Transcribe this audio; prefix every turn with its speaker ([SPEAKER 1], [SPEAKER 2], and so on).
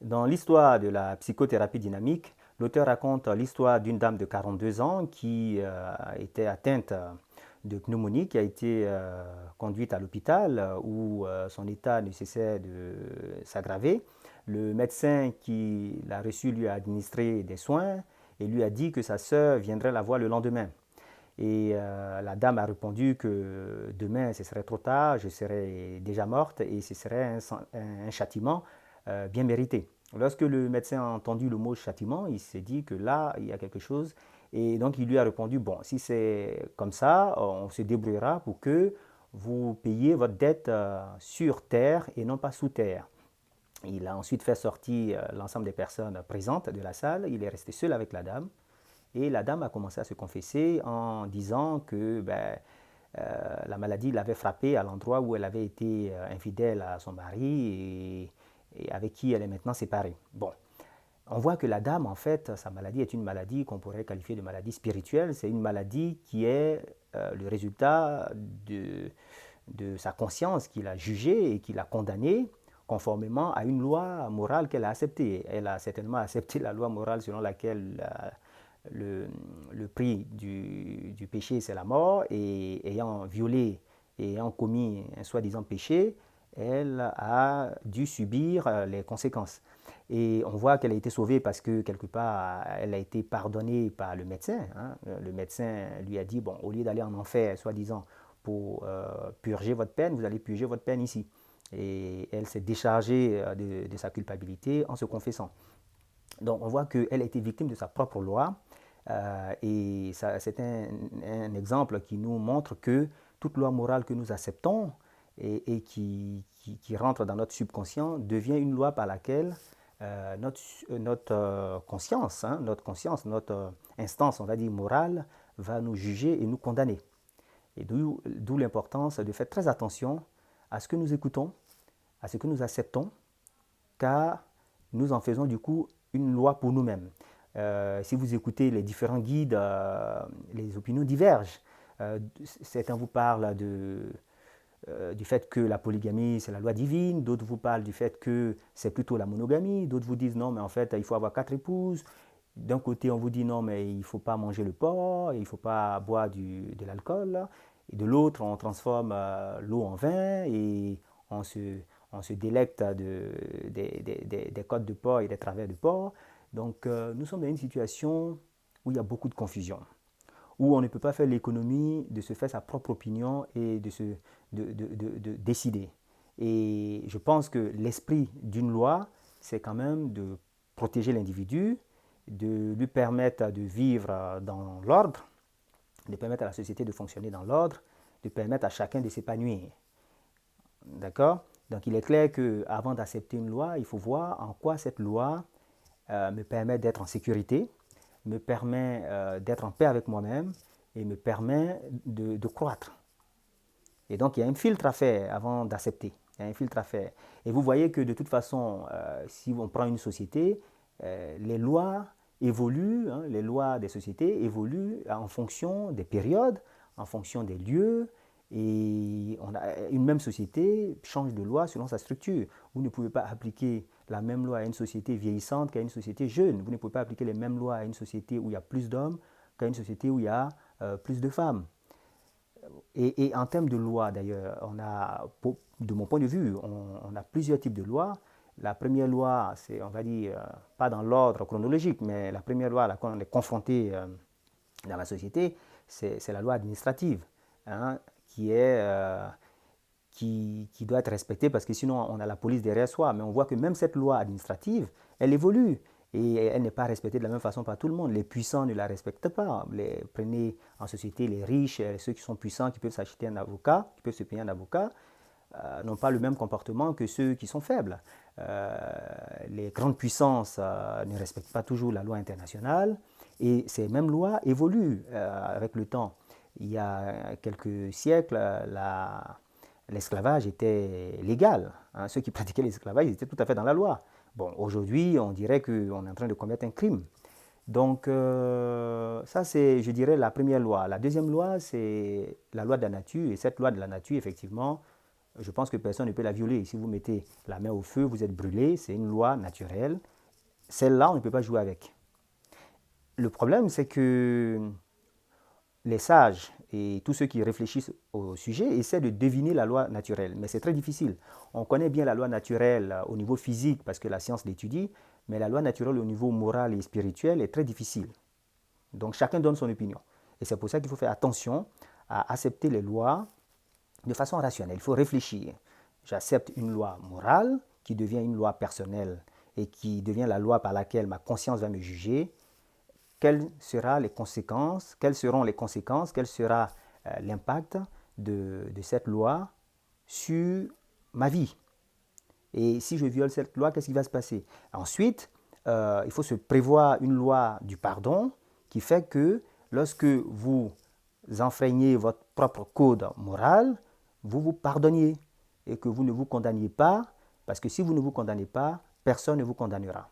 [SPEAKER 1] Dans l'histoire de la psychothérapie dynamique, l'auteur raconte l'histoire d'une dame de 42 ans qui était atteinte de pneumonie, qui a été conduite à l'hôpital où son état ne cessait de s'aggraver. Le médecin qui l'a reçu lui a administré des soins et lui a dit que sa sœur viendrait la voir le lendemain. Et la dame a répondu que demain, ce serait trop tard, je serais déjà morte et ce serait un châtiment bien mérité. Lorsque le médecin a entendu le mot châtiment, il s'est dit que là, il y a quelque chose. Et donc, il lui a répondu, bon, si c'est comme ça, on se débrouillera pour que vous payiez votre dette sur terre et non pas sous terre. Il a ensuite fait sortir l'ensemble des personnes présentes de la salle. Il est resté seul avec la dame. Et la dame a commencé à se confesser en disant que la maladie l'avait frappée à l'endroit où elle avait été infidèle à son mari et avec qui elle est maintenant séparée. Bon, on voit que la dame, en fait, sa maladie est une maladie qu'on pourrait qualifier de maladie spirituelle. C'est une maladie qui est le résultat de sa conscience qu'il a jugée et qu'il a condamnée conformément à une loi morale qu'elle a acceptée. Elle a certainement accepté la loi morale selon laquelle le prix du péché, c'est la mort, et ayant violé et ayant commis un soi-disant péché, elle a dû subir les conséquences. Et on voit qu'elle a été sauvée parce que quelque part, elle a été pardonnée par le médecin. Hein. Le médecin lui a dit, bon, au lieu d'aller en enfer, soi-disant, pour purger votre peine, vous allez purger votre peine ici. Et elle s'est déchargée de sa culpabilité en se confessant. Donc on voit qu'elle a été victime de sa propre loi. Et c'est un exemple qui nous montre que toute loi morale que nous acceptons et qui rentre dans notre subconscient devient une loi par laquelle notre conscience, hein, notre instance, on va dire morale, va nous juger et nous condamner. Et d'où l'importance de faire très attention à ce que nous écoutons, à ce que nous acceptons, car nous en faisons du coup une loi pour nous-mêmes. Si vous écoutez les différents guides, les opinions divergent. Certains vous parlent du fait que la polygamie, c'est la loi divine, d'autres vous parlent du fait que c'est plutôt la monogamie, d'autres vous disent non, mais en fait, il faut avoir 4 épouses. D'un côté, on vous dit non, mais il ne faut pas manger le porc, il ne faut pas boire de l'alcool. Et de l'autre, on transforme l'eau en vin et on se, on se délecte des côtes de porc et des travers de porc. Donc, nous sommes dans une situation où il y a beaucoup de confusion, où on ne peut pas faire l'économie de se faire sa propre opinion et de décider. Et je pense que l'esprit d'une loi, c'est quand même de protéger l'individu, de lui permettre de vivre dans l'ordre, de permettre à la société de fonctionner dans l'ordre, de permettre à chacun de s'épanouir. D'accord? Donc il est clair qu'avant d'accepter une loi, il faut voir en quoi cette loi me permet d'être en sécurité, me permet d'être en paix avec moi-même et me permet de croître. Et donc, il y a un filtre à faire avant d'accepter. Il y a un filtre à faire. Et vous voyez que de toute façon, si on prend une société, les lois évoluent, hein, les lois des sociétés évoluent en fonction des périodes, en fonction des lieux. Et une même société change de loi selon sa structure. Vous ne pouvez pas appliquer la même loi à une société vieillissante qu'à une société jeune. Vous ne pouvez pas appliquer les mêmes lois à une société où il y a plus d'hommes qu'à une société où il y a plus de femmes. Et en termes de loi, d'ailleurs, de mon point de vue, on a plusieurs types de lois. La première loi, c'est, on va dire, pas dans l'ordre chronologique, mais la première loi à laquelle on est confronté dans la société, c'est la loi administrative, hein, qui doit être respectée parce que sinon on a la police derrière soi. Mais on voit que même cette loi administrative, elle évolue et elle n'est pas respectée de la même façon par tout le monde. Les puissants ne la respectent pas. Prenez en société les riches, ceux qui sont puissants, qui peuvent s'acheter un avocat, qui peuvent se payer un avocat, n'ont pas le même comportement que ceux qui sont faibles. Les grandes puissances ne respectent pas toujours la loi internationale et ces mêmes lois évoluent avec le temps. Il y a quelques siècles, l'esclavage était légal. Hein. Ceux qui pratiquaient l'esclavage étaient tout à fait dans la loi. Bon, aujourd'hui, on dirait qu'on est en train de commettre un crime. Donc, ça, c'est, je dirais, la première loi. La deuxième loi, c'est la loi de la nature. Et cette loi de la nature, effectivement, je pense que personne ne peut la violer. Si vous mettez la main au feu, vous êtes brûlé, c'est une loi naturelle. Celle-là, on ne peut pas jouer avec. Le problème, c'est que les sages et tous ceux qui réfléchissent au sujet essaient de deviner la loi naturelle, mais c'est très difficile. On connaît bien la loi naturelle au niveau physique parce que la science l'étudie, mais la loi naturelle au niveau moral et spirituel est très difficile. Donc chacun donne son opinion. Et c'est pour ça qu'il faut faire attention à accepter les lois de façon rationnelle. Il faut réfléchir. J'accepte une loi morale qui devient une loi personnelle et qui devient la loi par laquelle ma conscience va me juger. Quelles seront les conséquences, quel sera l'impact de cette loi sur ma vie. Et si je viole cette loi, qu'est-ce qui va se passer? Ensuite, il faut se prévoir une loi du pardon qui fait que lorsque vous enfreignez votre propre code moral, vous vous pardonniez et que vous ne vous condamniez pas, parce que si vous ne vous condamnez pas, personne ne vous condamnera.